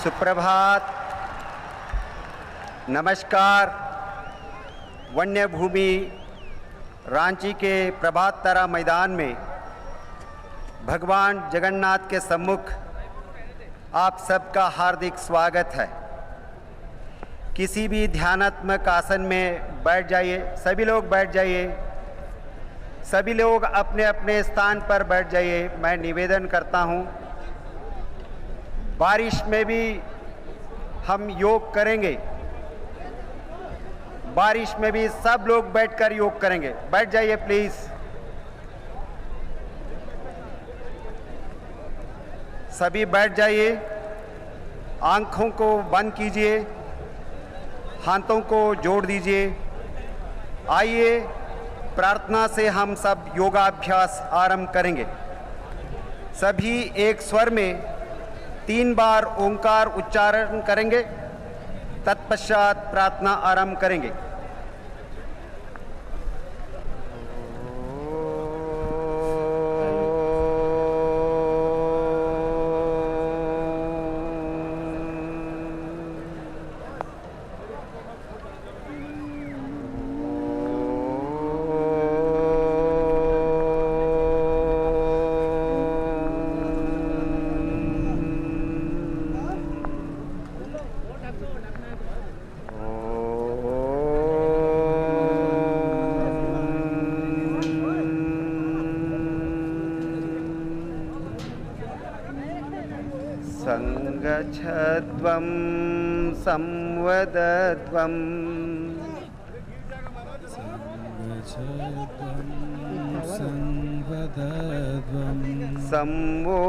सुप्रभात, नमस्कार। वन्य भूमि रांची के प्रभात तारा मैदान में भगवान जगन्नाथ के सम्मुख आप सबका हार्दिक स्वागत है। किसी भी ध्यानात्मक आसन में बैठ जाइए। सभी लोग बैठ जाइए। सभी लोग अपने अपने स्थान पर बैठ जाइए। मैं निवेदन करता हूँ, बारिश में भी हम योग करेंगे। बारिश में भी सब लोग बैठकर योग करेंगे। बैठ जाइए प्लीज। सभी बैठ जाइए। आंखों को बंद कीजिए, हाथों को जोड़ दीजिए। आइए, प्रार्थना से हम सब योगाभ्यास आरंभ करेंगे। सभी एक स्वर में 3 बार ओंकार उच्चारण करेंगे, तत्पश्चात प्रार्थना आरंभ करेंगे। संगच्छध्वं संवदध्वं सम्वो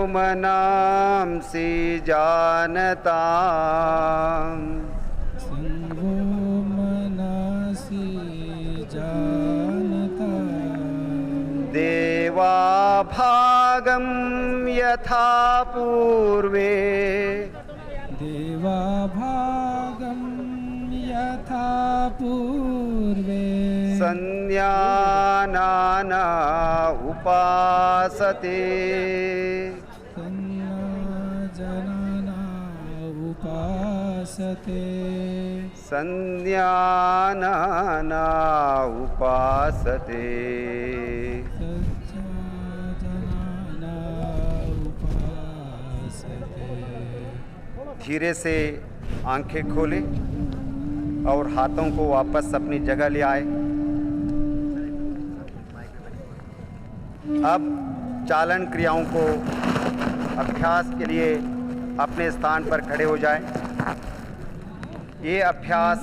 मनांसि जानताम् देवाभागं यथा पूर्वे संज्ञानाना उपासते संज्ञानाना उपासते। धीरे से आंखें खोलें और हाथों को वापस अपनी जगह ले आए। अब चालन क्रियाओं को अभ्यास के लिए अपने स्थान पर खड़े हो जाएं। ये अभ्यास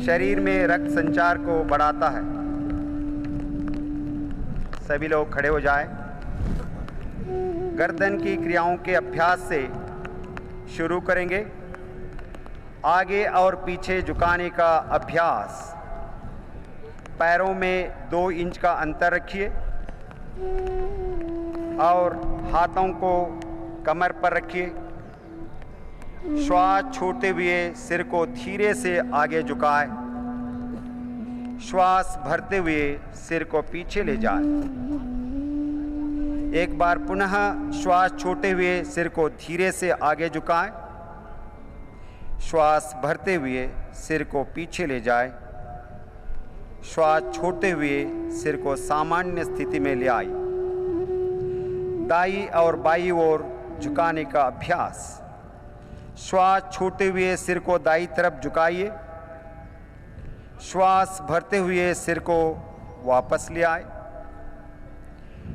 शरीर में रक्त संचार को बढ़ाता है। सभी लोग खड़े हो जाएं। गर्दन की क्रियाओं के अभ्यास से शुरू करेंगे। आगे और पीछे झुकाने का अभ्यास। पैरों में 2 इंच का अंतर रखिए और हाथों को कमर पर रखिए। श्वास छोड़ते हुए सिर को धीरे से आगे झुकाएं। श्वास भरते हुए सिर को पीछे ले जाएं। एक बार पुनः श्वास छोड़ते हुए सिर को धीरे से आगे झुकाएं। श्वास भरते हुए सिर को पीछे ले जाएं। श्वास छोड़ते हुए सिर को सामान्य स्थिति में ले आए। दाईं और बाईं ओर झुकाने का अभ्यास। श्वास छोड़ते हुए सिर को दाईं तरफ झुकाइए। श्वास भरते हुए सिर को वापस ले आए।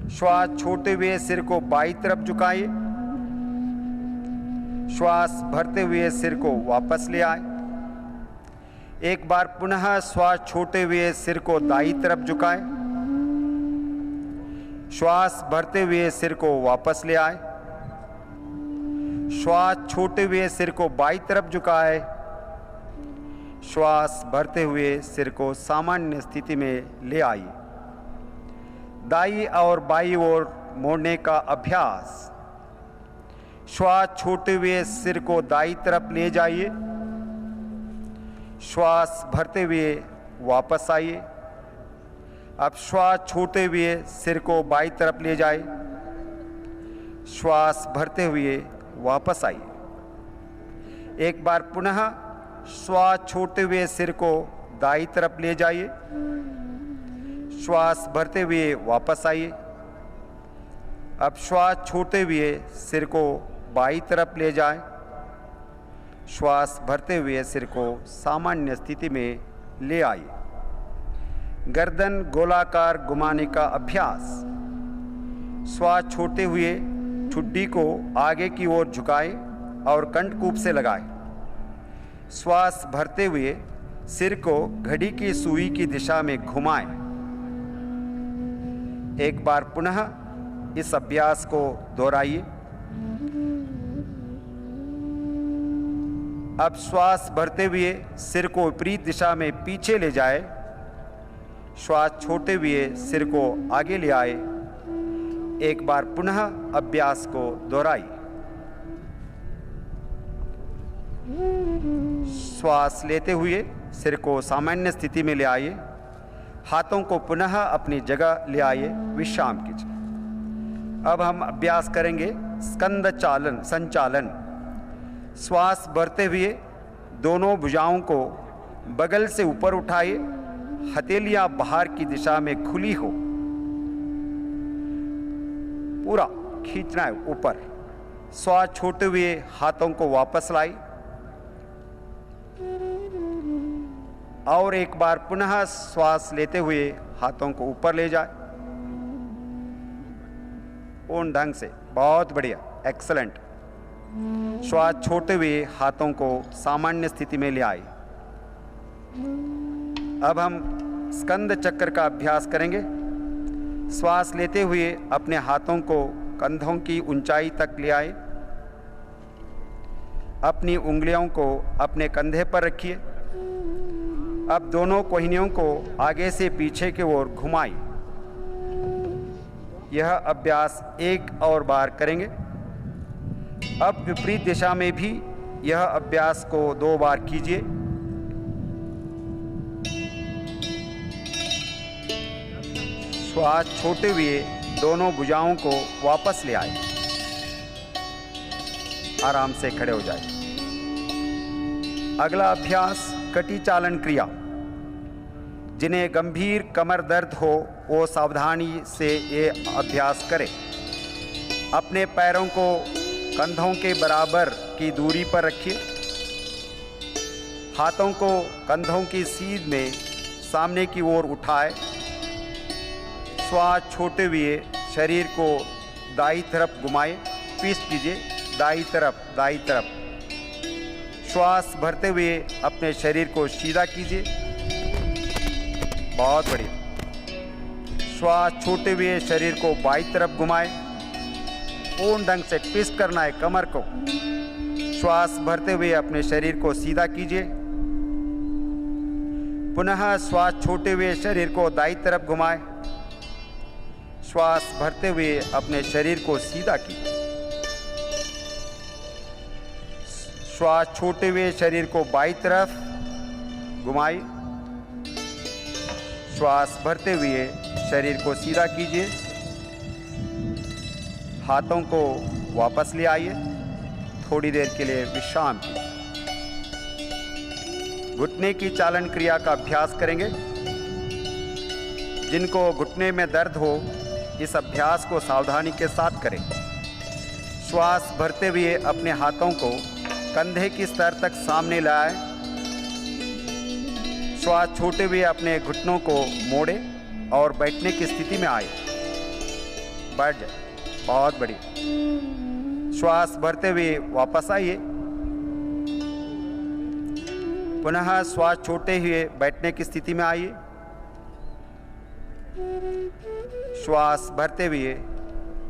श्वास छोड़ते हुए सिर को बाईं तरफ झुकाइए। श्वास भरते हुए सिर को वापस ले आए। एक बार पुनः श्वास छोड़ते हुए सिर को दाईं तरफ झुकाएं। श्वास भरते हुए सिर को वापस ले आए। श्वास छोड़ते हुए सिर को बाईं तरफ झुकाएं। श्वास भरते हुए सिर को सामान्य स्थिति में ले आइए। दाईं और बाईं ओर मोड़ने का अभ्यास। श्वास छोड़ते हुए सिर को दाईं तरफ ले जाइए। श्वास भरते हुए वापस आइए। अब श्वास छोड़ते हुए सिर को बाईं तरफ ले जाए। श्वास भरते हुए वापस आइए। एक बार पुनः श्वास छोड़ते हुए सिर को दाईं तरफ ले जाइए। श्वास भरते हुए वापस आइए। अब श्वास छोड़ते हुए सिर को बाईं तरफ ले जाएं। श्वास भरते हुए सिर को सामान्य स्थिति में ले आइए। गर्दन गोलाकार घुमाने का अभ्यास। श्वास छोड़ते हुए ठुड्डी को आगे की ओर झुकाएं और कंठकूप से लगाएं। श्वास भरते हुए सिर को घड़ी की सुई की दिशा में घुमाएं। एक बार पुनः इस अभ्यास को दोहराइए। अब श्वास भरते हुए सिर को विपरीत दिशा में पीछे ले जाए। श्वास छोड़ते हुए सिर को आगे ले आए। एक बार पुनः अभ्यास को दोहराइए। श्वास लेते हुए सिर को सामान्य स्थिति में ले आइए। हाथों को पुनः अपनी जगह ले आइए। विश्राम कीजिए। अब हम अभ्यास करेंगे स्कंद चालन संचालन। श्वास भरते हुए दोनों भुजाओं को बगल से ऊपर उठाइए। हथेलियां बाहर की दिशा में खुली हो। पूरा खींचना है ऊपर। श्वास छोड़ते हुए हाथों को वापस लाई और एक बार पुनः श्वास लेते हुए हाथों को ऊपर ले जाए पूर्ण ढंग से। बहुत बढ़िया, एक्सलेंट। श्वास छोड़ते हुए हाथों को सामान्य स्थिति में ले आए। अब हम स्कंद चक्र का अभ्यास करेंगे। श्वास लेते हुए अपने हाथों को कंधों की ऊंचाई तक ले आए। अपनी उंगलियों को अपने कंधे पर रखिए। अब दोनों कोहनियों को आगे से पीछे की ओर घुमाइए। यह अभ्यास एक और बार करेंगे। अब विपरीत दिशा में भी यह अभ्यास को 2 बार कीजिए। श्वास छोड़ते हुए दोनों भुजाओं को वापस ले आए। आराम से खड़े हो जाए। अगला अभ्यास कटी चालन क्रिया। जिन्हें गंभीर कमर दर्द हो वो सावधानी से ये अभ्यास करें। अपने पैरों को कंधों के बराबर की दूरी पर रखिए। हाथों को कंधों की सीध में सामने की ओर उठाए। श्वास छोड़ते हुए शरीर को दाईं तरफ घुमाए। ट्विस्ट कीजिए दाईं तरफ दाईं तरफ। श्वास भरते हुए अपने शरीर को सीधा कीजिए। बहुत बढ़िया। श्वास छोड़ते हुए शरीर को बाईं तरफ घुमाएं। पूर्ण ढंग से ट्विस्ट करना है कमर को। श्वास भरते हुए अपने शरीर को सीधा कीजिए। पुनः श्वास छोड़ते हुए शरीर को दाईं तरफ घुमाएं। श्वास भरते हुए अपने शरीर को सीधा कीजिए। श्वास छोड़ते हुए शरीर को बाईं तरफ घुमाइए। श्वास भरते हुए शरीर को सीधा कीजिए। हाथों को वापस ले आइए। थोड़ी देर के लिए विश्राम कीजिए। घुटने की चालन क्रिया का अभ्यास करेंगे। जिनको घुटने में दर्द हो इस अभ्यास को सावधानी के साथ करें। श्वास भरते हुए अपने हाथों को कंधे की स्तर तक सामने लाएं। श्वास छोड़ते हुए अपने घुटनों को मोड़े और बैठने की स्थिति में आए। बैठ जाए। बहुत बढ़िया। श्वास भरते हुए वापस आइए। पुनः श्वास छोड़ते हुए बैठने की स्थिति में आइए। श्वास भरते हुए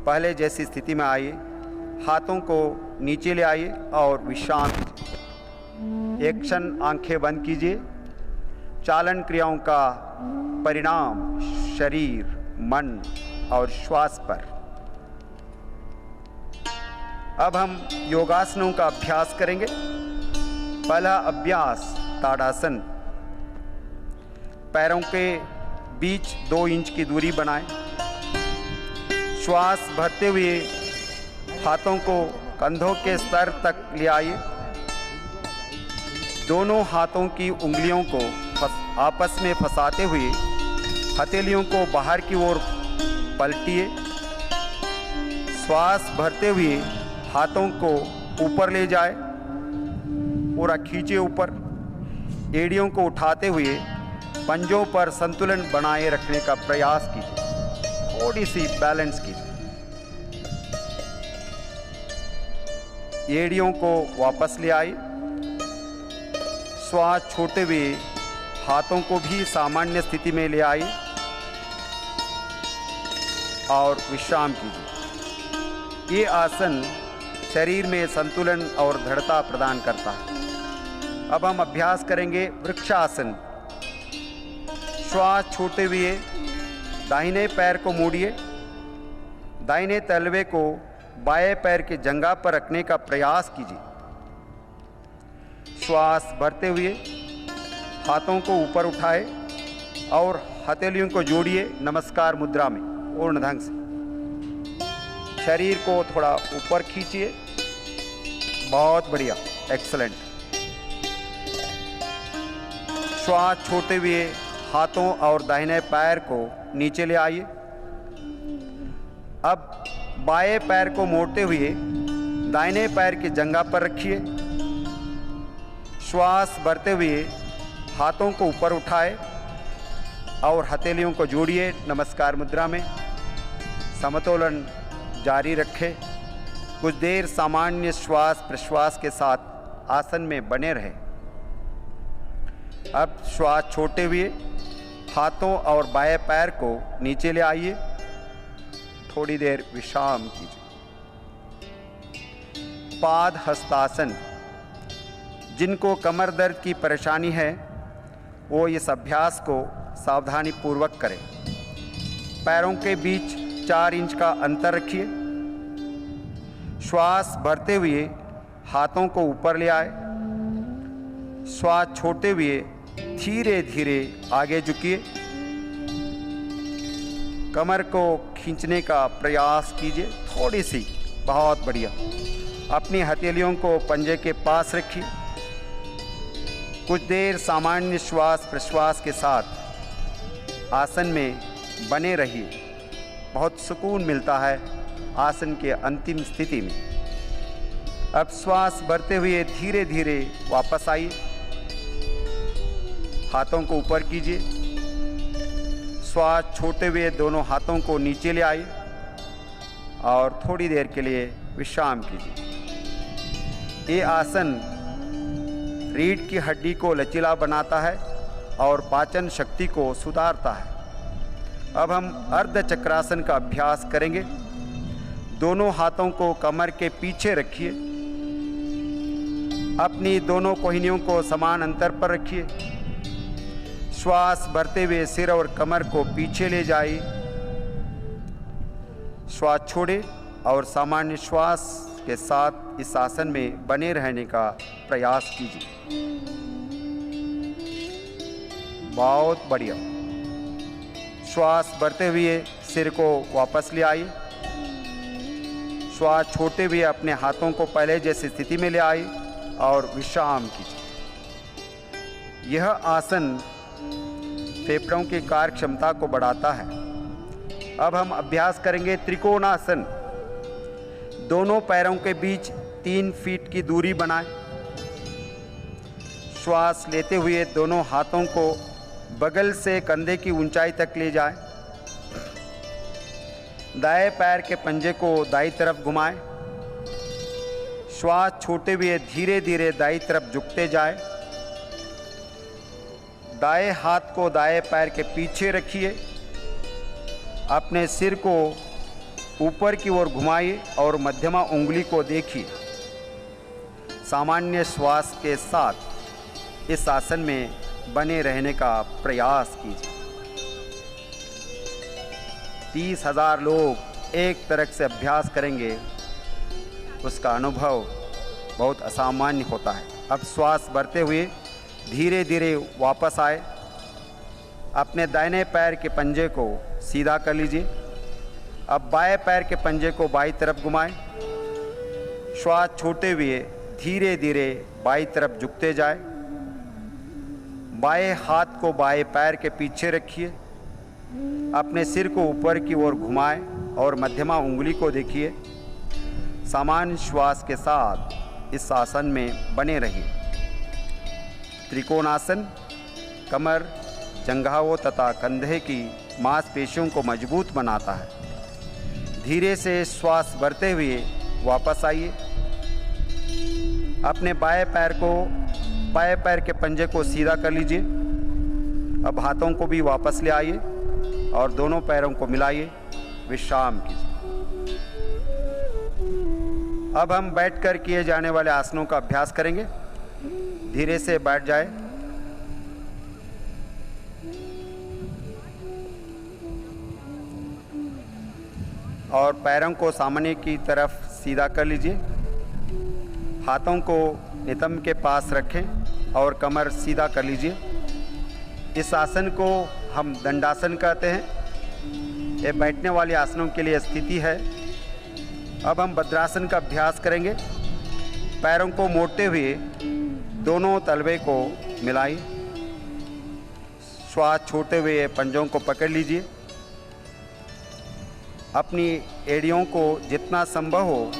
पहले जैसी स्थिति में आइए। हाथों को नीचे ले आइए और विश्राम कीजिए। एक क्षण आंखें बंद कीजिए। चालन क्रियाओं का परिणाम शरीर, मन और श्वास पर। अब हम योगासनों का अभ्यास करेंगे। पहला अभ्यास ताड़ासन। पैरों के बीच 2 इंच की दूरी बनाएं। श्वास भरते हुए हाथों को कंधों के स्तर तक ले आइए। दोनों हाथों की उंगलियों को आपस में फंसाते हुए हथेलियों को बाहर की ओर पलटिए। श्वास भरते हुए हाथों को ऊपर ले जाए, पूरा खींचे ऊपर। एड़ियों को उठाते हुए पंजों पर संतुलन बनाए रखने का प्रयास कीजिए, थोड़ी सी बैलेंस कीजिए। एड़ियों को वापस ले आए। श्वास छोड़ते हुए हाथों को भी सामान्य स्थिति में ले आए और विश्राम कीजिए। ये आसन शरीर में संतुलन और दृढ़ता प्रदान करता है। अब हम अभ्यास करेंगे वृक्षासन। श्वास छोड़ते हुए दाहिने पैर को मोड़िए। दाहिने तलवे को बाएं पैर के जंघा पर रखने का प्रयास कीजिए। श्वास भरते हुए हाथों को ऊपर उठाए और हथेलियों को जोड़िए नमस्कार मुद्रा में पूर्ण ढंग से। शरीर को थोड़ा ऊपर खींचिए। बहुत बढ़िया, एक्सीलेंट। श्वास छोड़ते हुए हाथों और दाहिने पैर को नीचे ले आइए। अब बाएं पैर को मोड़ते हुए दाहिने पैर की जंघा पर रखिए। श्वास भरते हुए हाथों को ऊपर उठाए और हथेलियों को जोड़िए नमस्कार मुद्रा में। समतोलन जारी रखें। कुछ देर सामान्य श्वास प्रश्वास के साथ आसन में बने रहें। अब श्वास छोड़ते हुए हाथों और बाएं पैर को नीचे ले आइए। थोड़ी देर विश्राम कीजिए। पाद हस्तासन। जिनको कमर दर्द की परेशानी है वो इस अभ्यास को सावधानी पूर्वक करें। पैरों के बीच 4 इंच का अंतर रखिए। श्वास भरते हुए हाथों को ऊपर ले आए। श्वास छोड़ते हुए धीरे धीरे आगे झुकिए। कमर को खींचने का प्रयास कीजिए, थोड़ी सी। बहुत बढ़िया। अपनी हथेलियों को पंजे के पास रखिए। कुछ देर सामान्य श्वास प्रश्वास के साथ आसन में बने रहिए। बहुत सुकून मिलता है आसन के अंतिम स्थिति में। अब श्वास भरते हुए धीरे धीरे वापस आइए। हाथों को ऊपर कीजिए। श्वास छोड़ते हुए दोनों हाथों को नीचे ले आइए और थोड़ी देर के लिए विश्राम कीजिए। ये आसन रीढ़ की हड्डी को लचीला बनाता है और पाचन शक्ति को सुधारता है। अब हम अर्ध चक्रासन का अभ्यास करेंगे। दोनों हाथों को कमर के पीछे रखिए। अपनी दोनों कोहनियों को समान अंतर पर रखिए। श्वास भरते हुए सिर और कमर को पीछे ले जाइए। श्वास छोड़े और सामान्य श्वास के साथ इस आसन में बने रहने का प्रयास कीजिए। बहुत बढ़िया। श्वास भरते हुए सिर को वापस ले आइए। श्वास छोड़ते हुए अपने हाथों को पहले जैसी स्थिति में ले आइए और विश्राम कीजिए। यह आसन फेफड़ों की कार्य क्षमता को बढ़ाता है। अब हम अभ्यास करेंगे त्रिकोणासन। दोनों पैरों के बीच 3 फीट की दूरी बनाएं। श्वास लेते हुए दोनों हाथों को बगल से कंधे की ऊंचाई तक ले जाएं। दाएं पैर के पंजे को दाईं तरफ घुमाएं। श्वास छोड़ते हुए धीरे धीरे दाईं तरफ झुकते जाएं। दाएं हाथ को दाएं पैर के पीछे रखिए। अपने सिर को ऊपर की ओर घुमाइए और मध्यमा उंगली को देखिए। सामान्य श्वास के साथ इस आसन में बने रहने का प्रयास कीजिए। 30,000 लोग एक तरह से अभ्यास करेंगे, उसका अनुभव बहुत असामान्य होता है। अब श्वास भरते हुए धीरे धीरे वापस आए। अपने दाहिने पैर के पंजे को सीधा कर लीजिए। अब बाएं पैर के पंजे को बाईं तरफ घुमाएं। श्वास छोड़ते हुए धीरे धीरे बाईं तरफ झुकते जाए। बाएं हाथ को बाएं पैर के पीछे रखिए, अपने सिर को ऊपर की ओर घुमाएं और मध्यमा उंगली को देखिए। सामान्य श्वास के साथ इस आसन में बने रहिए। त्रिकोणासन कमर, जंघाओं तथा कंधे की मांसपेशियों को मजबूत बनाता है। धीरे से श्वास भरते हुए वापस आइए। अपने बाएं पैर के पंजे को सीधा कर लीजिए। अब हाथों को भी वापस ले आइए और दोनों पैरों को मिलाइए, विश्राम कीजिए। अब हम बैठकर किए जाने वाले आसनों का अभ्यास करेंगे। धीरे से बैठ जाए। और पैरों को सामने की तरफ सीधा कर लीजिए। हाथों को नितंब के पास रखें और कमर सीधा कर लीजिए। इस आसन को हम दंडासन कहते हैं। ये बैठने वाले आसनों के लिए स्थिति है। अब हम भद्रासन का अभ्यास करेंगे। पैरों को मोड़ते हुए दोनों तलवे को मिलाइए। श्वास छोड़ते हुए पंजों को पकड़ लीजिए। अपनी एड़ियों को जितना संभव हो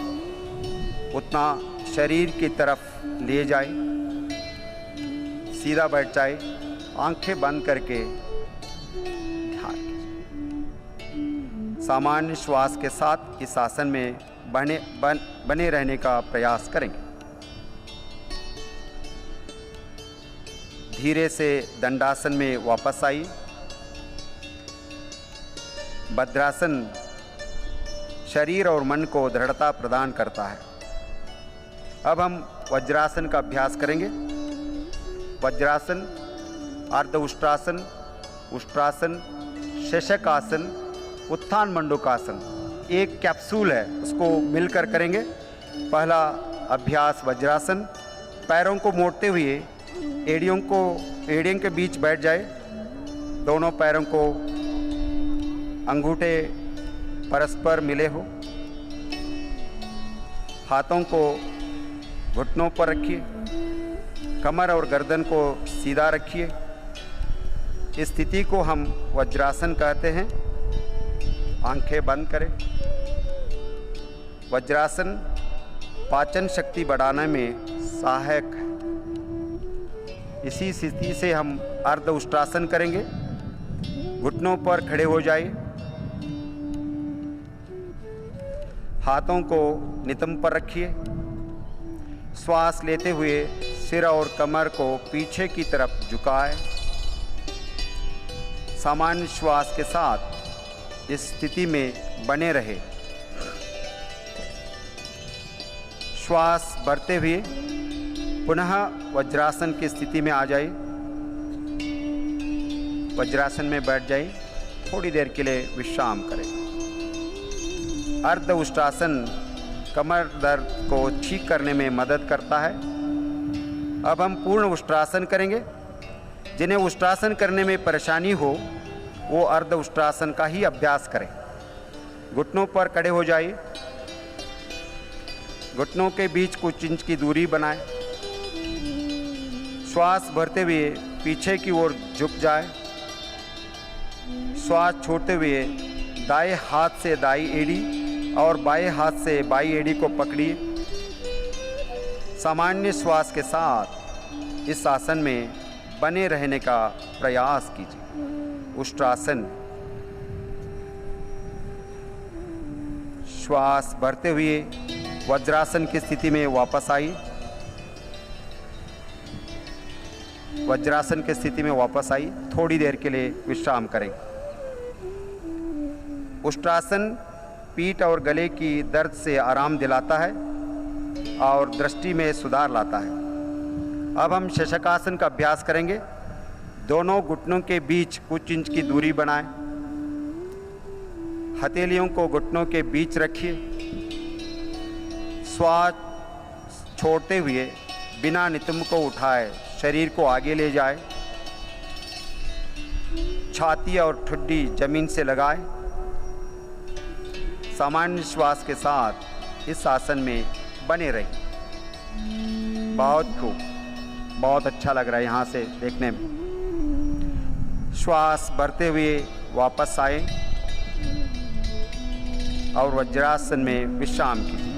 उतना शरीर की तरफ ले जाए। सीधा बैठ जाए, आंखें बंद करके ध्यान कीजिए। सामान्य श्वास के साथ इस आसन में बने रहने का प्रयास करेंगे। धीरे से दंडासन में वापस आइए। भद्रासन शरीर और मन को दृढ़ता प्रदान करता है। अब हम वज्रासन का अभ्यास करेंगे। वज्रासन, अर्ध उष्ट्रासन, उष्ट्रासन, शशकासन, उत्थान मंडूकासन एक कैप्सूल है, उसको मिलकर करेंगे। पहला अभ्यास वज्रासन। पैरों को मोड़ते हुए एड़ियों के बीच बैठ जाए। दोनों पैरों को अंगूठे परस्पर मिले हो। हाथों को घुटनों पर रखिए। कमर और गर्दन को सीधा रखिए। इस स्थिति को हम वज्रासन कहते हैं। आंखें बंद करें। वज्रासन पाचन शक्ति बढ़ाने में सहायक है। इसी स्थिति से हम अर्ध उष्ट्रासन करेंगे। घुटनों पर खड़े हो जाइए। हाथों को नितंब पर रखिए। श्वास लेते हुए सिर और कमर को पीछे की तरफ झुकाएं। सामान्य श्वास के साथ इस स्थिति में बने रहे। श्वास भरते हुए पुनः वज्रासन की स्थिति में आ जाइए। वज्रासन में बैठ जाइए। थोड़ी देर के लिए विश्राम करें। अर्ध उष्ट्रासन कमर दर्द को ठीक करने में मदद करता है। अब हम पूर्ण उष्ट्रासन करेंगे। जिन्हें उष्ट्रासन करने में परेशानी हो वो अर्ध उष्ट्रासन का ही अभ्यास करें। घुटनों पर खड़े हो जाइए। घुटनों के बीच कुछ इंच की दूरी बनाएं। श्वास भरते हुए पीछे की ओर झुक जाए। श्वास छोड़ते हुए दाएं हाथ से दाईं एड़ी और बाएं हाथ से बाईं एड़ी को पकड़िए। सामान्य श्वास के साथ इस आसन में बने रहने का प्रयास कीजिए। उष्ट्रासन। श्वास भरते हुए वज्रासन की स्थिति में वापस आइए। वज्रासन की स्थिति में वापस आइए। थोड़ी देर के लिए विश्राम करें। उष्ट्रासन पीठ और गले की दर्द से आराम दिलाता है और दृष्टि में सुधार लाता है। अब हम शशकासन का अभ्यास करेंगे। दोनों घुटनों के बीच कुछ इंच की दूरी बनाएं। हथेलियों को घुटनों के बीच रखिए। श्वास छोड़ते हुए बिना नितंब को उठाए शरीर को आगे ले जाए। छाती और ठुड्डी जमीन से लगाए। सामान्य श्वास के साथ इस आसन में बने रहिए। बहुत खूब, बहुत अच्छा लग रहा है यहाँ से देखने में। श्वास भरते हुए वापस आए और वज्रासन में विश्राम कीजिए।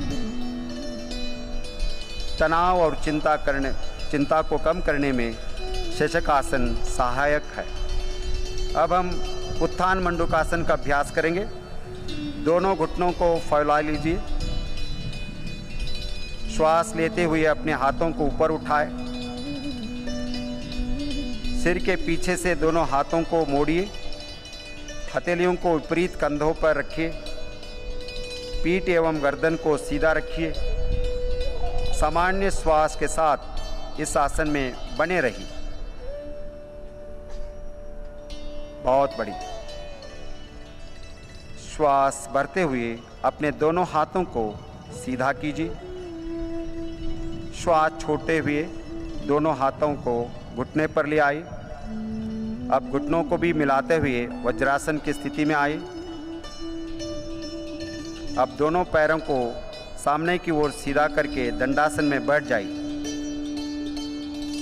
तनाव और चिंता को कम करने में शशकासन सहायक है। अब हम उत्थान मंडूकासन का अभ्यास करेंगे। दोनों घुटनों को फैला लीजिए। श्वास लेते हुए अपने हाथों को ऊपर उठाए। सिर के पीछे से दोनों हाथों को मोड़िए। हथेलियों को विपरीत कंधों पर रखिए। पीठ एवं गर्दन को सीधा रखिए। सामान्य श्वास के साथ इस आसन में बने रहिए। बहुत बढ़िया। श्वास भरते हुए अपने दोनों हाथों को सीधा कीजिए। श्वास छोड़ते हुए दोनों हाथों को घुटने पर ले आए। अब घुटनों को भी मिलाते हुए वज्रासन की स्थिति में आए। अब दोनों पैरों को सामने की ओर सीधा करके दंडासन में बैठ जाइए।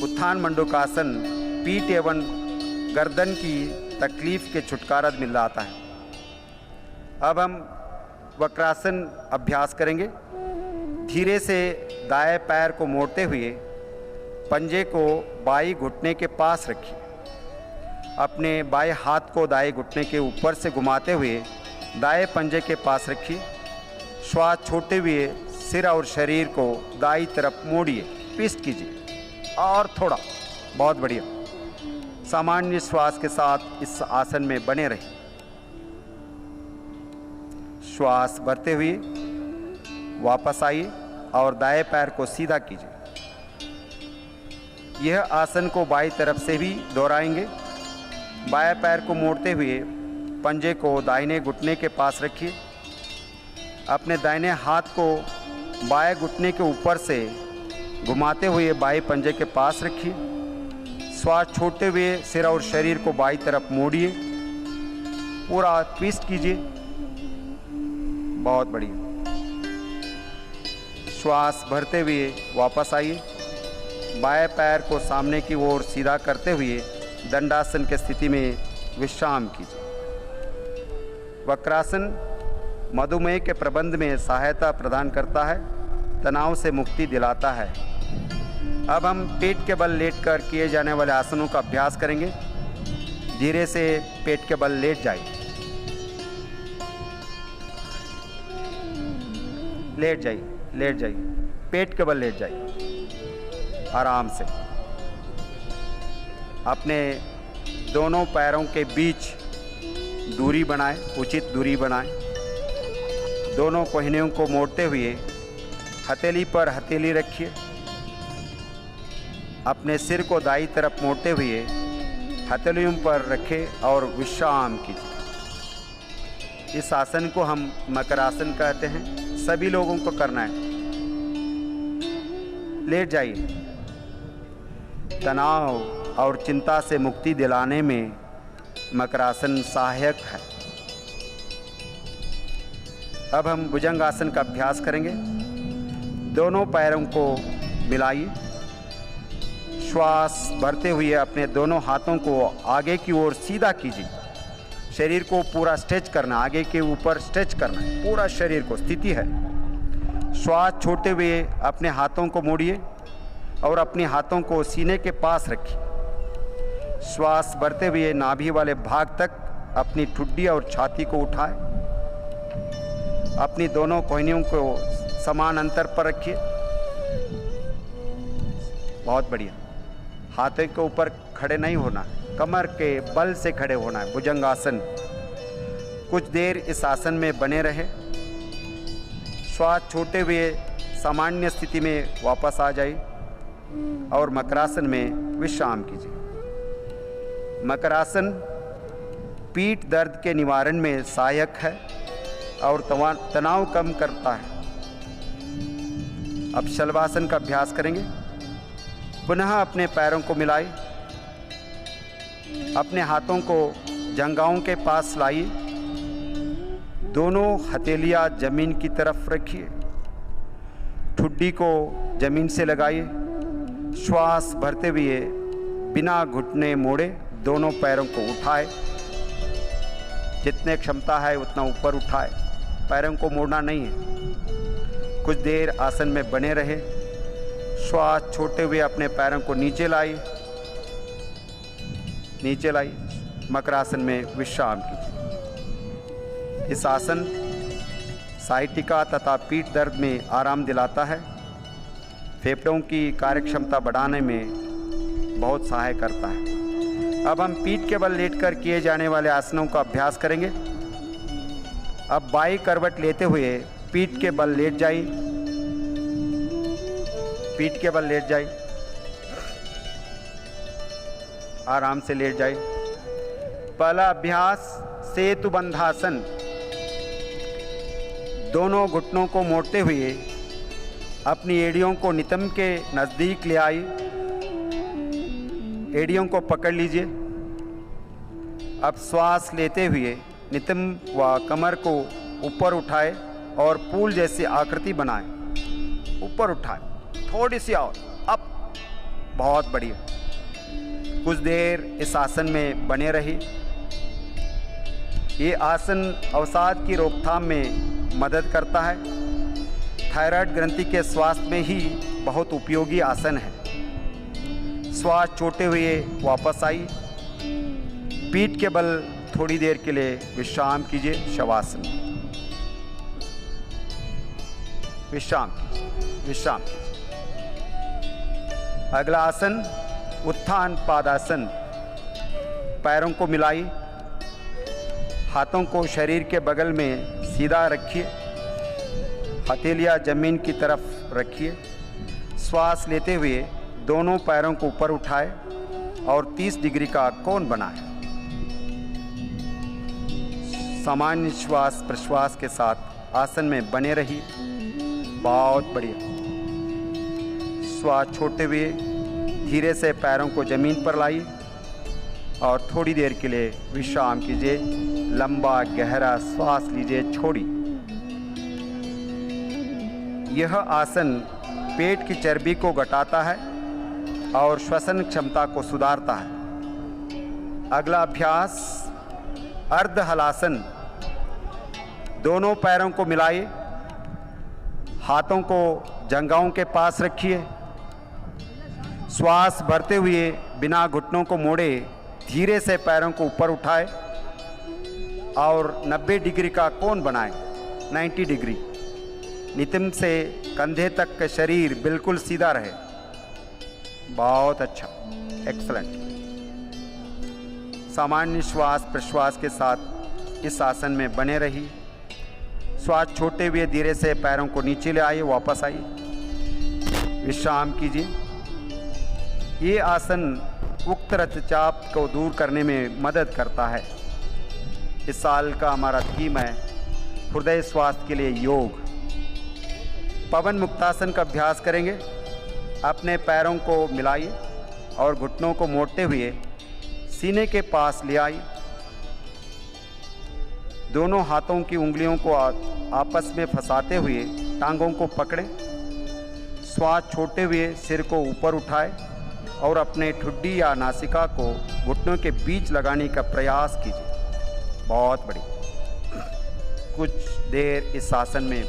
उत्थान मंडूकासन पीठ एवं गर्दन की तकलीफ के छुटकारा मिलाता है। अब हम वक्रासन अभ्यास करेंगे। धीरे से दाएं पैर को मोड़ते हुए पंजे को बाएं घुटने के पास रखिए। अपने बाएं हाथ को दाएं घुटने के ऊपर से घुमाते हुए दाएं पंजे के पास रखिए। श्वास छोड़ते हुए सिर और शरीर को दाईं तरफ मोड़िए। ट्विस्ट कीजिए और थोड़ा। बहुत बढ़िया। सामान्य श्वास के साथ इस आसन में बने रहें। श्वास भरते हुए वापस आइए और दाएं पैर को सीधा कीजिए। यह आसन को बाईं तरफ से भी दोहराएंगे। बाएं पैर को मोड़ते हुए पंजे को दाहिने घुटने के पास रखिए। अपने दाहिने हाथ को बाएं घुटने के ऊपर से घुमाते हुए बाएं पंजे के पास रखिए। श्वास छोड़ते हुए सिर और शरीर को बाईं तरफ मोड़िए। पूरा ट्विस्ट कीजिए। बहुत बढ़िया। श्वास भरते हुए वापस आइए। बाएं पैर को सामने की ओर सीधा करते हुए दंडासन की स्थिति में विश्राम कीजिए। वक्रासन मधुमेह के प्रबंधन में सहायता प्रदान करता है, तनाव से मुक्ति दिलाता है। अब हम पेट के बल लेटकर किए जाने वाले आसनों का अभ्यास करेंगे। धीरे से पेट के बल लेट जाइए। लेट जाइए, लेट जाइए। पेट के बल लेट जाइए आराम से। अपने दोनों पैरों के बीच दूरी बनाएं, उचित दूरी बनाएं। दोनों कोहनियों को मोड़ते हुए हथेली पर हथेली रखिए। अपने सिर को दाईं तरफ मोड़ते हुए हथेलियों पर रखें और विश्राम कीजिए। इस आसन को हम मकरासन कहते हैं। सभी लोगों को करना है। लेट जाइए। तनाव और चिंता से मुक्ति दिलाने में मकरासन सहायक है। अब हम भुजंगासन का अभ्यास करेंगे। दोनों पैरों को मिलाइए। श्वास भरते हुए अपने दोनों हाथों को आगे की ओर सीधा कीजिए। शरीर को पूरा स्ट्रेच करना, आगे के ऊपर स्ट्रेच करना है पूरा शरीर को। स्थिति है। श्वास छोड़ते हुए अपने हाथों को मोड़िए और अपने हाथों को सीने के पास रखिए। श्वास भरते हुए नाभि वाले भाग तक अपनी ठुड्डी और छाती को उठाएं। अपनी दोनों कोहनियों को समान अंतर पर रखिए। बहुत बढ़िया। हाथों के ऊपर खड़े नहीं होना, कमर के बल से खड़े होना है। भुजंगासन। कुछ देर इस आसन में बने रहे। श्वास छोड़ते हुए सामान्य स्थिति में वापस आ जाइए और मकरासन में विश्राम कीजिए। मकरासन पीठ दर्द के निवारण में सहायक है और तनाव कम करता है। अब शलभासन का अभ्यास करेंगे। पुनः अपने पैरों को मिलाइए। अपने हाथों को जंघाओं के पास लाइए। दोनों हथेलियां जमीन की तरफ रखिए। ठुड्डी को जमीन से लगाइए। श्वास भरते हुए बिना घुटने मोड़े दोनों पैरों को उठाए, जितने क्षमता है उतना ऊपर उठाए, पैरों को मोड़ना नहीं है। कुछ देर आसन में बने रहे। श्वास छोड़ते हुए अपने पैरों को नीचे लाई, नीचे लाई। मकरासन में विश्राम कीजिए। इस आसन साइटिका तथा पीठ दर्द में आराम दिलाता है, फेफड़ों की कार्यक्षमता बढ़ाने में बहुत सहाय करता है। अब हम पीठ के बल लेटकर किए जाने वाले आसनों का अभ्यास करेंगे। अब बाई करवट लेते हुए पीठ के बल लेट जाइए, पीठ के बल लेट जाइए, आराम से लेट जाइए। पहला अभ्यास सेतु बंधासन। दोनों घुटनों को मोड़ते हुए अपनी एड़ियों को नितंब के नज़दीक ले आई, एड़ियों को पकड़ लीजिए। अब श्वास लेते हुए नितंब व कमर को ऊपर उठाए और फूल जैसी आकृति बनाएं। ऊपर उठाए, थोड़ी सी और, अब बहुत बढ़िया। कुछ देर इस आसन में बने रही। ये आसन अवसाद की रोकथाम में मदद करता है। थायराइड ग्रंथि के स्वास्थ्य में ही बहुत उपयोगी आसन है। श्वास छोड़ते हुए वापस आई, पीठ के बल थोड़ी देर के लिए विश्राम कीजिए। शवासन, विश्राम कीजिए, विश्राम कीजिए। अगला आसन उत्थान पादासन। पैरों को मिलाई, हाथों को शरीर के बगल में सीधा रखिए, हथेलियां जमीन की तरफ रखिए। श्वास लेते हुए दोनों पैरों को ऊपर उठाए और 30 डिग्री का कोण बनाए। सामान्य श्वास प्रश्वास के साथ आसन में बने रही। बहुत बढ़िया। श्वास छोड़ते हुए धीरे से पैरों को जमीन पर लाई और थोड़ी देर के लिए विश्राम कीजिए। लंबा गहरा श्वास लीजिए, छोड़िए। यह आसन पेट की चर्बी को घटाता है और श्वसन क्षमता को सुधारता है। अगला अभ्यास अर्ध हलासन। दोनों पैरों को मिलाइए, हाथों को जंघाओं के पास रखिए। श्वास भरते हुए बिना घुटनों को मोड़े धीरे से पैरों को ऊपर उठाए और 90 डिग्री का कोण बनाएं। 90 डिग्री। नितंब से कंधे तक का शरीर बिल्कुल सीधा रहे। बहुत अच्छा, एक्सलेंट। सामान्य श्वास प्रश्वास के साथ इस आसन में बने रही। श्वास छोड़ते हुए धीरे से पैरों को नीचे ले आइए, वापस आइए, विश्राम कीजिए। ये आसन उक्त रक्तचाप को दूर करने में मदद करता है। इस साल का हमारा थीम है हृदय स्वास्थ्य के लिए योग। पवन मुक्तासन का अभ्यास करेंगे। अपने पैरों को मिलाइए और घुटनों को मोड़ते हुए सीने के पास ले आई। दोनों हाथों की उंगलियों को आपस में फंसाते हुए टांगों को पकड़ें। श्वास छोड़ते हुए सिर को ऊपर उठाए और अपने ठुड्डी या नासिका को घुटनों के बीच लगाने का प्रयास कीजिए। बहुत बढ़िया। कुछ देर इस आसन में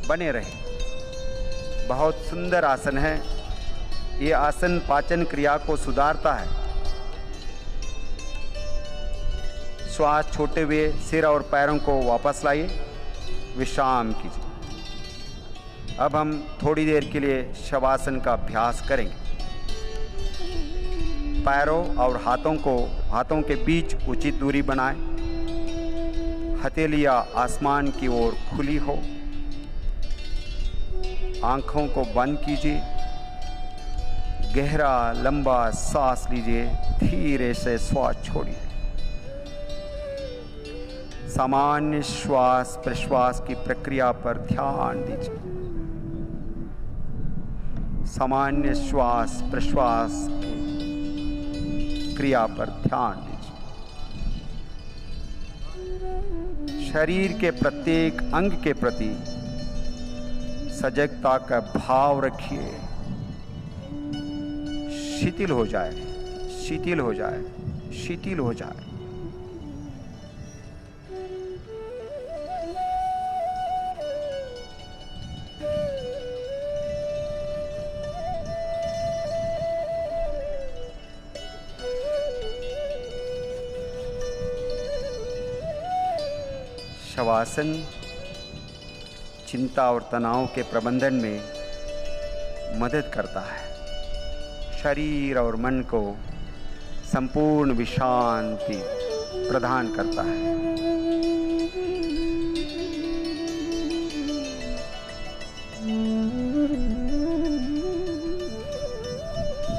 बने रहें। बहुत सुंदर आसन है। ये आसन पाचन क्रिया को सुधारता है। श्वास छोड़ते हुए सिर और पैरों को वापस लाइए, विश्राम कीजिए। अब हम थोड़ी देर के लिए शवासन का अभ्यास करेंगे। पैरों और हाथों के बीच उचित दूरी बनाएं। हथेलियां आसमान की ओर खुली हो। आंखों को बंद कीजिए। गहरा लंबा सांस लीजिए, धीरे से श्वास छोड़िए। सामान्य श्वास प्रश्वास की प्रक्रिया पर ध्यान दीजिए। सामान्य श्वास प्रश्वास की क्रिया पर ध्यान दीजिए। शरीर के प्रत्येक अंग के प्रति सजगता का भाव रखिए। शिथिल हो जाए, शिथिल हो जाए। शिथिल हो जाए। शवासन चिंता और तनाव के प्रबंधन में मदद करता है। शरीर और मन को संपूर्ण विश्रांति प्रदान करता है।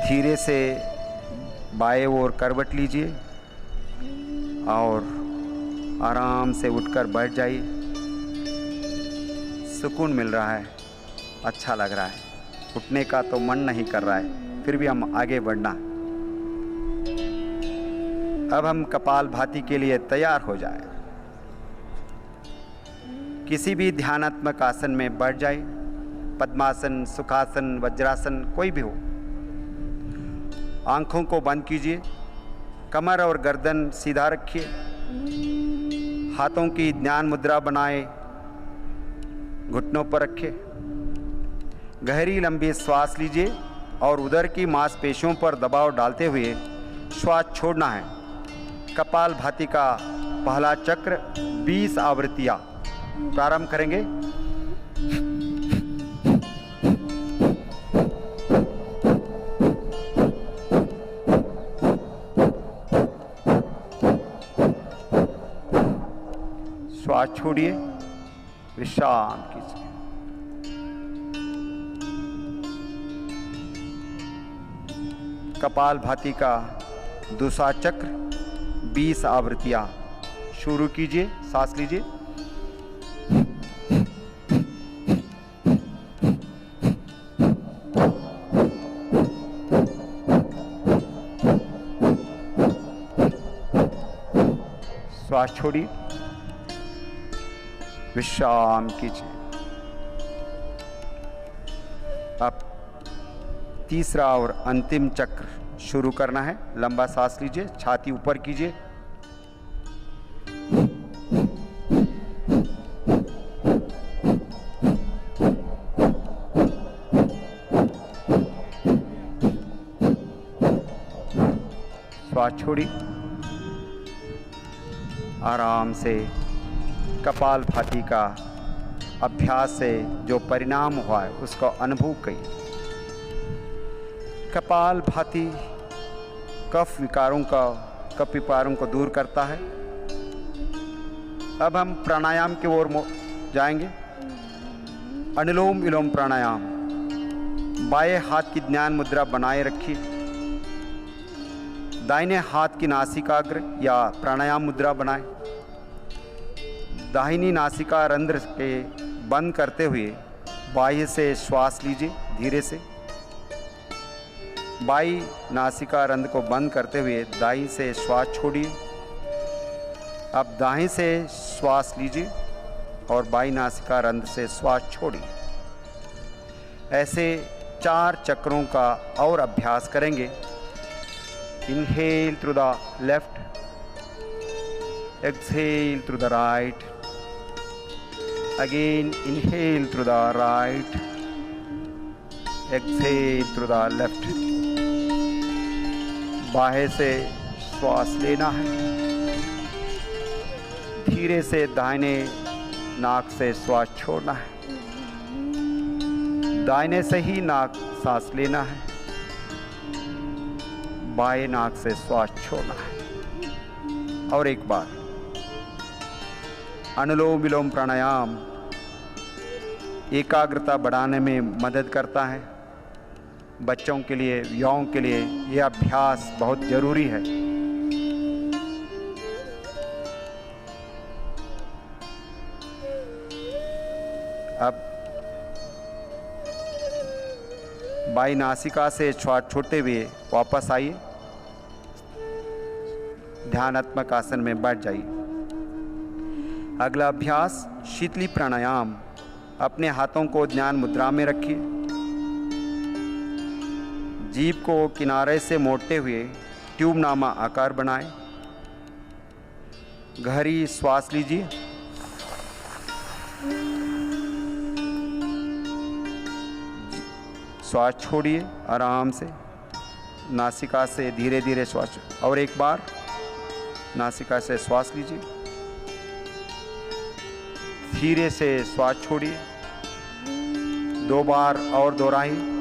धीरे से बाएं ओर करवट लीजिए और आराम से उठकर बैठ जाइए। सुकून मिल रहा है, अच्छा लग रहा है। उठने का तो मन नहीं कर रहा है, फिर भी हम आगे बढ़ना। अब हम कपालभाति के लिए तैयार हो जाए। किसी भी ध्यानात्मक आसन में बैठ जाए, पद्मासन, सुखासन, वज्रासन, कोई भी हो। आंखों को बंद कीजिए, कमर और गर्दन सीधा रखिए, हाथों की ध्यान मुद्रा बनाए, घुटनों पर रखें। गहरी लंबी श्वास लीजिए और उदर की मांसपेशियों पर दबाव डालते हुए श्वास छोड़ना है। कपालभाति का पहला चक्र 20 आवृत्तियां प्रारंभ करेंगे। श्वास छोड़िए, विश्राम कीजिए। कपालभाति का दूसरा चक्र 20 आवृत्तियां शुरू कीजिए। सांस लीजिए, श्वास छोड़िए, विश्राम कीजिए। अब तीसरा और अंतिम चक्र शुरू करना है। लंबा सांस लीजिए, छाती ऊपर कीजिए, श्वास छोड़िए, आराम से कपालभाति का अभ्यास से जो परिणाम हुआ है उसको अनुभव करिए। कपालभाति कफ विकारों को दूर करता है। अब हम प्राणायाम की ओर जाएंगे। अनुलोम विलोम प्राणायाम। बाएं हाथ की ध्यान मुद्रा बनाए रखिए। दाहिने हाथ की नासिकाग्र या प्राणायाम मुद्रा बनाएं। दाहिनी नासिका रंध्र के बंद करते हुए बाह्य से श्वास लीजिए धीरे से। बाई नासिका रंध्र को बंद करते हुए दाई से श्वास छोड़िए। अब दाएं से श्वास लीजिए और बाई नासिका रंध्र से श्वास छोड़िए। ऐसे 4 चक्रों का और अभ्यास करेंगे। Inhale through the left, exhale through the right, again inhale through the right, exhale through the left। बाहें से श्वास लेना है। धीरे से दाहिने नाक से श्वास छोड़ना है। दाहिने से ही नाक सांस लेना है। बाएं नाक से श्वास छोड़ना है। और एक बार अनुलोम विलोम प्राणायाम एकाग्रता बढ़ाने में मदद करता है। बच्चों के लिए, युवाओं के लिए यह अभ्यास बहुत जरूरी है। अब बाई नासिका से श्वास छोड़ते हुए वापस आइए। ध्यानात्मक आसन में बैठ जाइए। अगला अभ्यास शीतली प्राणायाम। अपने हाथों को ध्यान मुद्रा में रखिए। जीभ को किनारे से मोड़ते हुए ट्यूब नामा आकार बनाएं। गहरी श्वास लीजिए। श्वास छोड़िए आराम से, नासिका से धीरे धीरे श्वास। और एक बार नासिका से श्वास लीजिए, धीरे से श्वास छोड़िए। 2 बार और दोहराइए।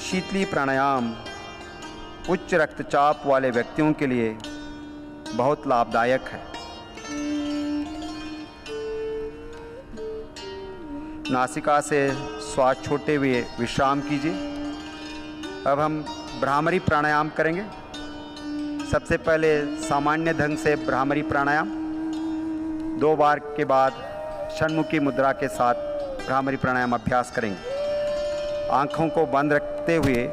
शीतली प्राणायाम उच्च रक्तचाप वाले व्यक्तियों के लिए बहुत लाभदायक है। नासिका से श्वास छोड़ते हुए विश्राम कीजिए। अब हम भ्रामरी प्राणायाम करेंगे। सबसे पहले सामान्य ढंग से भ्रामरी प्राणायाम, 2 बार के बाद षण्मुखी मुद्रा के साथ भ्रामरी प्राणायाम अभ्यास करेंगे। आँखों को बंद रखते हुए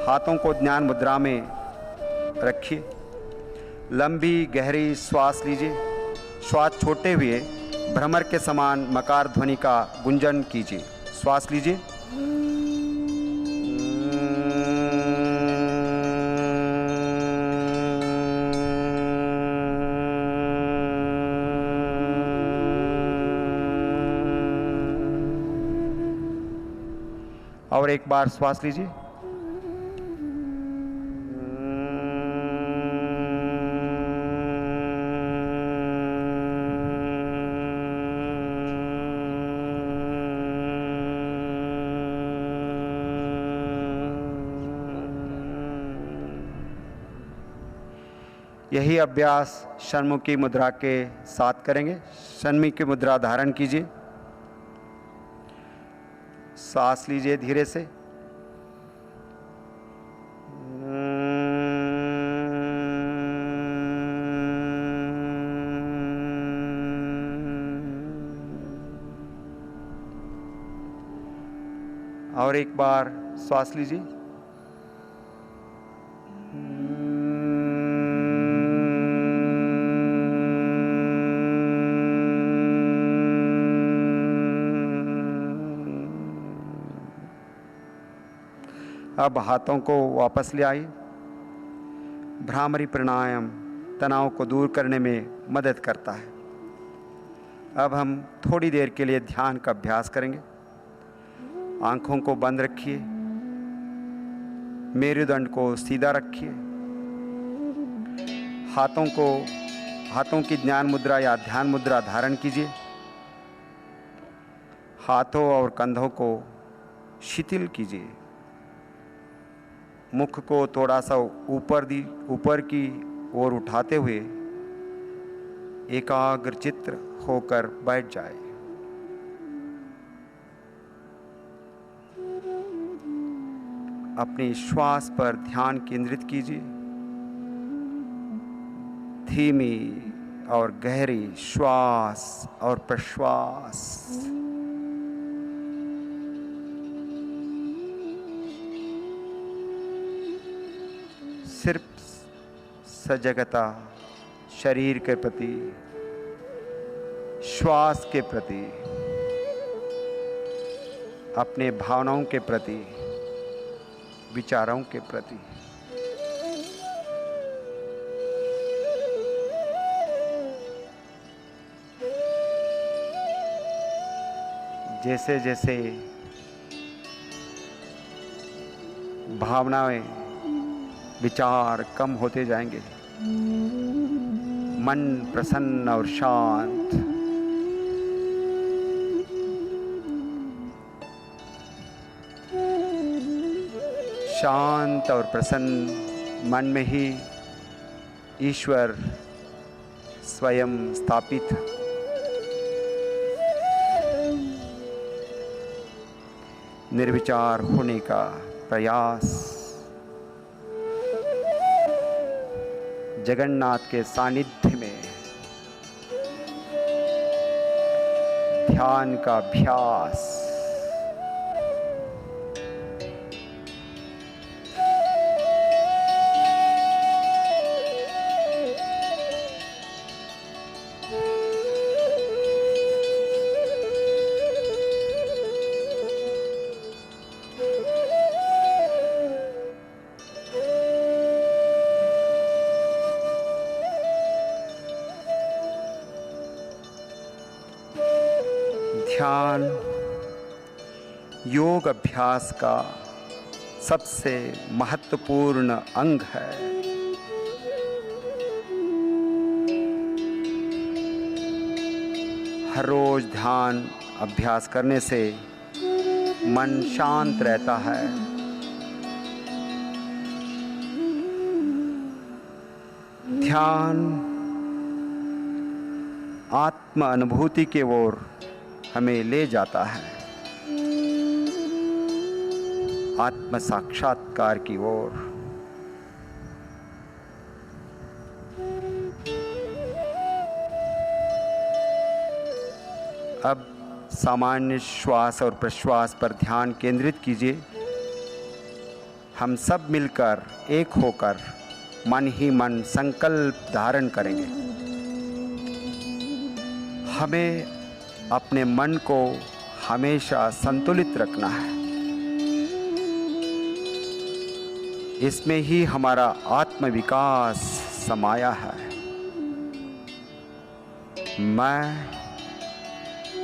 हाथों को ध्यान मुद्रा में रखिए। लंबी गहरी श्वास लीजिए। श्वास छोड़ते हुए भ्रमर के समान मकार ध्वनि का गुंजन कीजिए। श्वास लीजिए। और एक बार श्वास लीजिए। यही अभ्यास षण्मुखी मुद्रा के साथ करेंगे। षण्मुखी मुद्रा धारण कीजिए। सांस लीजिए धीरे से। और एक बार श्वास लीजिए। अब हाथों को वापस ले आइए। भ्रामरी प्राणायाम तनाव को दूर करने में मदद करता है। अब हम थोड़ी देर के लिए ध्यान का अभ्यास करेंगे। आंखों को बंद रखिए। मेरुदंड को सीधा रखिए। हाथों की ज्ञान मुद्रा या ध्यान मुद्रा धारण कीजिए। हाथों और कंधों को शिथिल कीजिए। मुख को थोड़ा सा ऊपर की ओर उठाते हुए एकाग्रचित्त होकर बैठ जाए। अपनी श्वास पर ध्यान केंद्रित कीजिए। धीमी और गहरी श्वास और प्रश्वास। सिर्फ सजगता शरीर के प्रति, श्वास के प्रति, अपने भावनाओं के प्रति, विचारों के प्रति। जैसे जैसे भावनाएं, विचार कम होते जाएंगे, मन प्रसन्न और शांत, शांत और प्रसन्न मन में ही ईश्वर स्वयं स्थापित। निर्विचार होने का प्रयास जगन्नाथ के सानिध्य में ध्यान का अभ्यास। ध्यान योग अभ्यास का सबसे महत्वपूर्ण अंग है। हर रोज ध्यान अभ्यास करने से मन शांत रहता है। ध्यान आत्म अनुभूति की ओर हमें ले जाता है, आत्म साक्षात्कार की ओर। अब सामान्य श्वास और प्रश्वास पर ध्यान केंद्रित कीजिए। हम सब मिलकर एक होकर मन ही मन संकल्प धारण करेंगे। हमें अपने मन को हमेशा संतुलित रखना है। इसमें ही हमारा आत्मविकास समाया है। मैं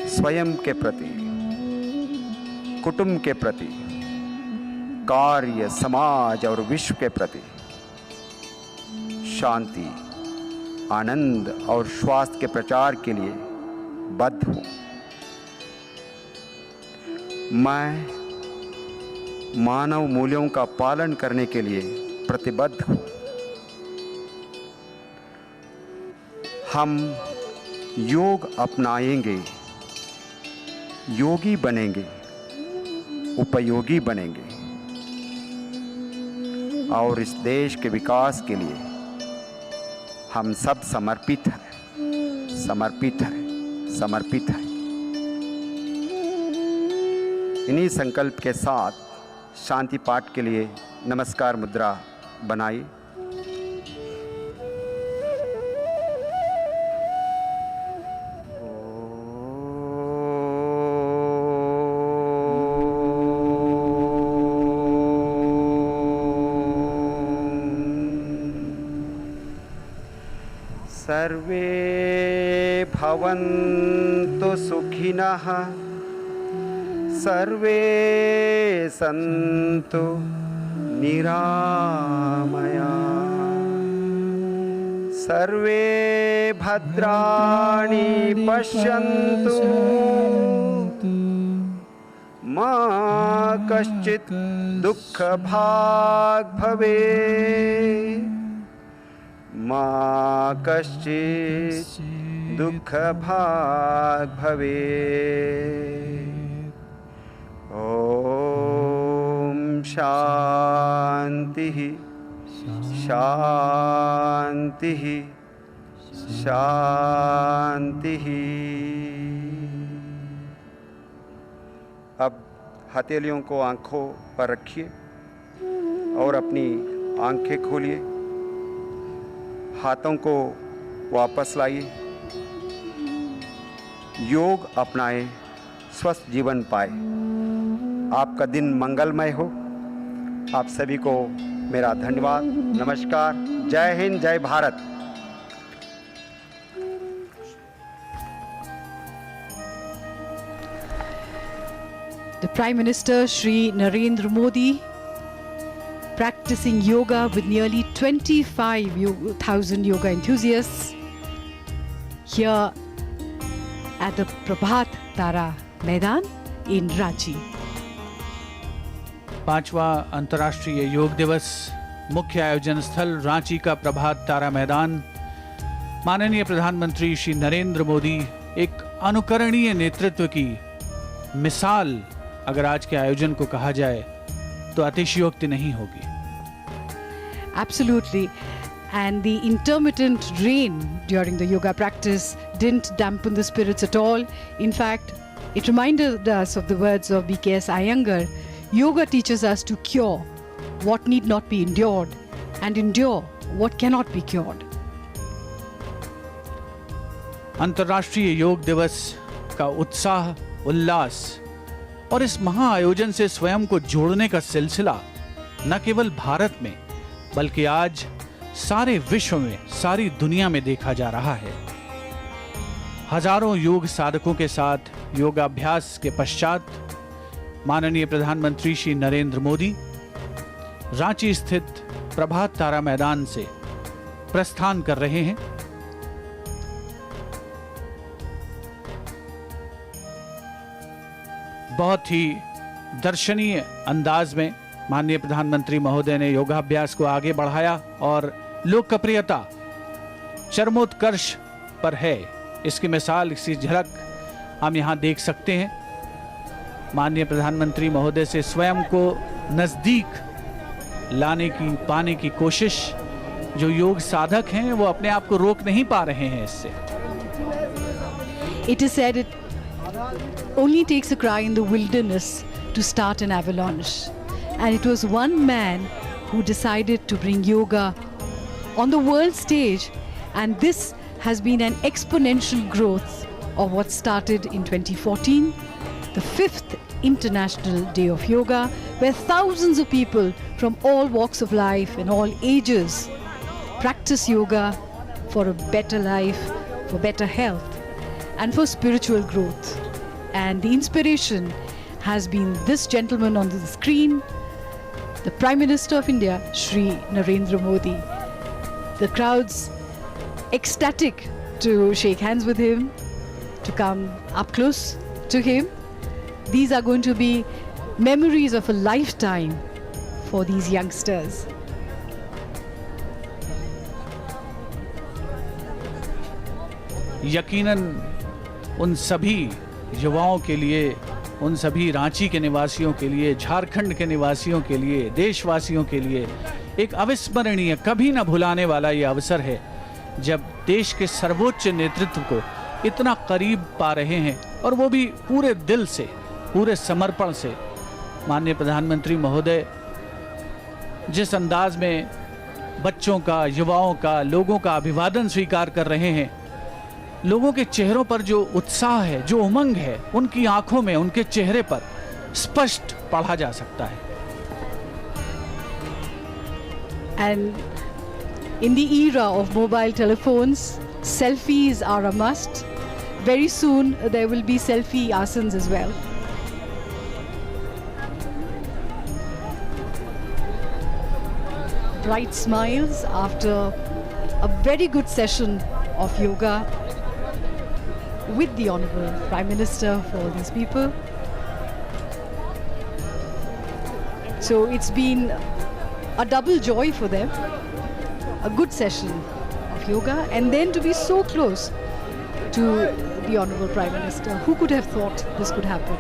स्वयं के प्रति, कुटुंब के प्रति, कार्य, समाज और विश्व के प्रति शांति, आनंद और स्वास्थ्य के प्रचार के लिए बद्ध हूँ। मैं मानव मूल्यों का पालन करने के लिए प्रतिबद्ध हूँ। हम योग अपनाएंगे, योगी बनेंगे, उपयोगी बनेंगे और इस देश के विकास के लिए हम सब समर्पित हैं, समर्पित हैं, समर्पित हैं। इन्हीं संकल्प के साथ शांति पाठ के लिए नमस्कार मुद्रा बनाइए। सर्वे भवन्तु सुखिनः, सर्वे सन्तु निरामया, सर्वे भद्राणि पश्यन्तु, मा कश्चित् दुःखभाग् भवेत्, मा कश्चित् दुःखभाग् भवेत्। ॐ शान्तिः शान्तिः शान्तिः। अब हथेलियों को आँखों पर रखिए और अपनी आँखें खोलिए। हाथों को वापस लाइए। योग अपनाएं, स्वस्थ जीवन पाए। आपका दिन मंगलमय हो। आप सभी को मेरा धन्यवाद, नमस्कार, जय हिंद, जय Bharat. The Prime Minister Shri Narendra Modi, practicing yoga with nearly 25,000 yoga enthusiasts here at the Prabhat Tara Maidan in Ranchi. 5वां अंतर्राष्ट्रीय योग दिवस, मुख्य आयोजन स्थल रांची का प्रभात तारा मैदान। माननीय प्रधानमंत्री श्री नरेंद्र मोदी एक अनुकरणीय नेतृत्व की मिसाल अगर आज के आयोजन को कहा जाए तो अतिशयोक्ति नहीं होगी। Absolutely. And the intermittent rain during the yoga practice didn't dampen the spirits at all. In fact, it reminded us of the words of B.K.S. Iyengar. Yoga teaches us to cure what need not be endured and endure what cannot be cured. अंतर्राष्ट्रीय योग दिवस का उत्साह, उल्लास और इस महा आयोजन से स्वयं को जोड़ने का सिलसिला न केवल भारत में बल्कि आज सारे विश्व में, सारी दुनिया में देखा जा रहा है। हजारों योग साधकों के साथ योगाभ्यास के पश्चात माननीय प्रधानमंत्री श्री नरेंद्र मोदी रांची स्थित प्रभात तारा मैदान से प्रस्थान कर रहे हैं। बहुत ही दर्शनीय अंदाज में माननीय प्रधानमंत्री महोदय ने योगाभ्यास को आगे बढ़ाया और लोकप्रियता चरमोत्कर्ष पर है। इसकी मिसाल, इसकी झलक हम यहाँ देख सकते हैं। माननीय प्रधानमंत्री महोदय से स्वयं को नजदीक पाने की कोशिश जो योग साधक हैं वो अपने आप को रोक नहीं पा रहे हैं इससे। It is said it only takes a cry in the wilderness to start an avalanche. And it was one man who decided to bring yoga on the world stage, and this has been an exponential growth of what started in 2014, the 5th International Day of Yoga, where thousands of people from all walks of life and all ages practice yoga for a better life, for better health, and for spiritual growth. And the inspiration has been this gentleman on the screen, the Prime Minister of India, Shri Narendra Modi. The crowds ecstatic to shake hands with him, to come up close to him. These are going to be memories of a lifetime for these youngsters. यकीनन उन सभी युवाओं के लिए, उन सभी रांची के निवासियों के लिए, झारखंड के निवासियों के लिए, देशवासियों के लिए एक अविस्मरणीय, कभी न भुलाने वाला ये अवसर है जब देश के सर्वोच्च नेतृत्व को इतना करीब पा रहे हैं, और वो भी पूरे दिल से, पूरे समर्पण से। माननीय प्रधानमंत्री महोदय जिस अंदाज में बच्चों का, युवाओं का, लोगों का अभिवादन स्वीकार कर रहे हैं, लोगों के चेहरों पर जो उत्साह है, जो उमंग है, उनकी आंखों में, उनके चेहरे पर स्पष्ट पढ़ा जा सकता है। And in the era of mobile telephones, selfies are a must. Very soon there will be selfie asanas as well. Bright smiles after a very good session of yoga with the Honorable Prime Minister for these people. So it's been a double joy for them, a good session of yoga, and then to be so close to the Honorable Prime Minister. Who could have thought this could happen?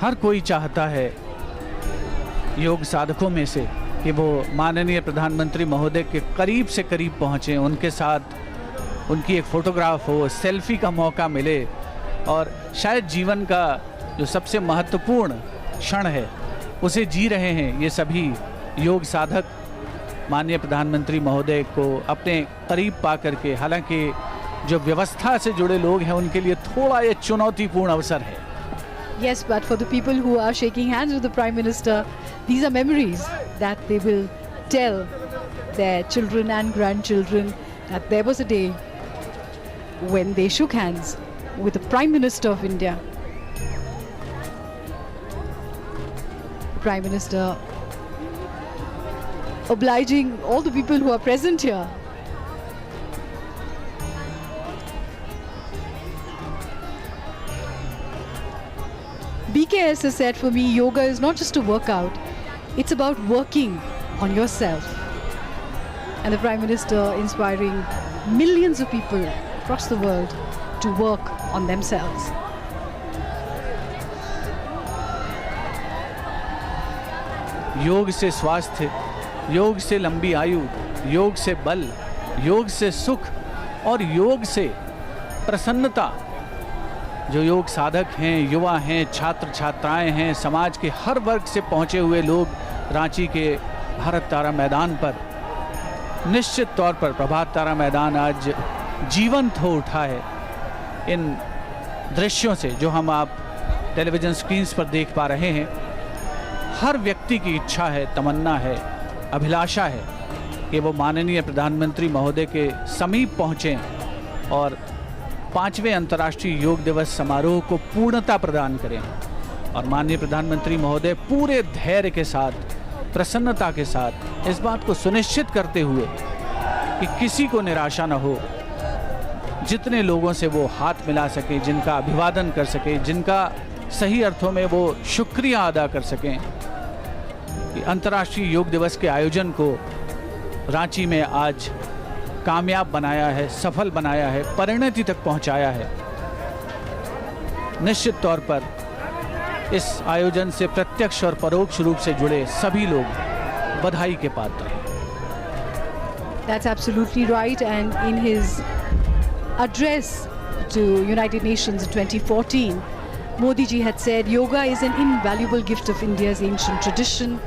हर कोई चाहता है योग साधकों में से कि वो माननीय प्रधानमंत्री महोदय के करीब से करीब पहुँचें, उनके साथ उनकी एक फ़ोटोग्राफ हो, सेल्फी का मौका मिले, और शायद जीवन का जो सबसे महत्वपूर्ण क्षण है उसे जी रहे हैं ये सभी योग साधक माननीय प्रधानमंत्री महोदय को अपने करीब पा करके। हालांकि जो व्यवस्था से जुड़े लोग हैं उनके लिए थोड़ा ये चुनौतीपूर्ण अवसर है। Yes, but for the people who are shaking hands with the Prime Minister, these are memories that they will tell their children and grandchildren that there was a day when they shook hands with the Prime Minister of India. The Prime Minister obliging all the people who are present here. BKS has said, for me, yoga is not just a workout, it's about working on yourself. And the Prime Minister inspiring millions of people across the world to work on themselves. योग से स्वास्थ्य, योग से लंबी आयु, योग से बल, योग से सुख और योग से प्रसन्नता। जो योग साधक हैं, युवा हैं, छात्र छात्राएं हैं, समाज के हर वर्ग से पहुंचे हुए लोग रांची के भारत तारा मैदान पर, निश्चित तौर पर प्रभात तारा मैदान आज जीवंत हो उठा है इन दृश्यों से जो हम आप टेलीविज़न स्क्रीन्स पर देख पा रहे हैं। हर व्यक्ति की इच्छा है, तमन्ना है, अभिलाषा है कि वो माननीय प्रधानमंत्री महोदय के समीप पहुँचें और 5वें अंतर्राष्ट्रीय योग दिवस समारोह को पूर्णता प्रदान करें और माननीय प्रधानमंत्री महोदय पूरे धैर्य के साथ, प्रसन्नता के साथ इस बात को सुनिश्चित करते हुए कि किसी को निराशा न हो, जितने लोगों से वो हाथ मिला सके, जिनका अभिवादन कर सके, जिनका सही अर्थों में वो शुक्रिया अदा कर सकें, कि अंतर्राष्ट्रीय योग दिवस के आयोजन को रांची में आज कामयाब बनाया है, सफल बनाया है, परिणति तक पहुंचाया है। निश्चित तौर पर इस आयोजन से प्रत्यक्ष और परोक्ष रूप से जुड़े सभी लोग बधाई के पात्र हैं। That's absolutely right. And in his address to United Nations in 2014, Modi ji had said, "Yoga is an invaluable gift of India's ancient tradition.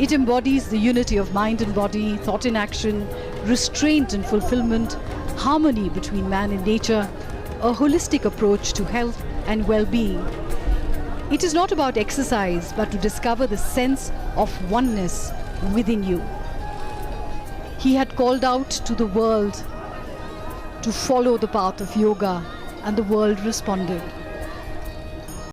It embodies the unity of mind and body, thought and action, restraint and fulfillment, harmony between man and nature, a holistic approach to health and well-being. It is not about exercise, but to discover the sense of oneness within you." He had called out to the world to follow the path of yoga, and the world responded.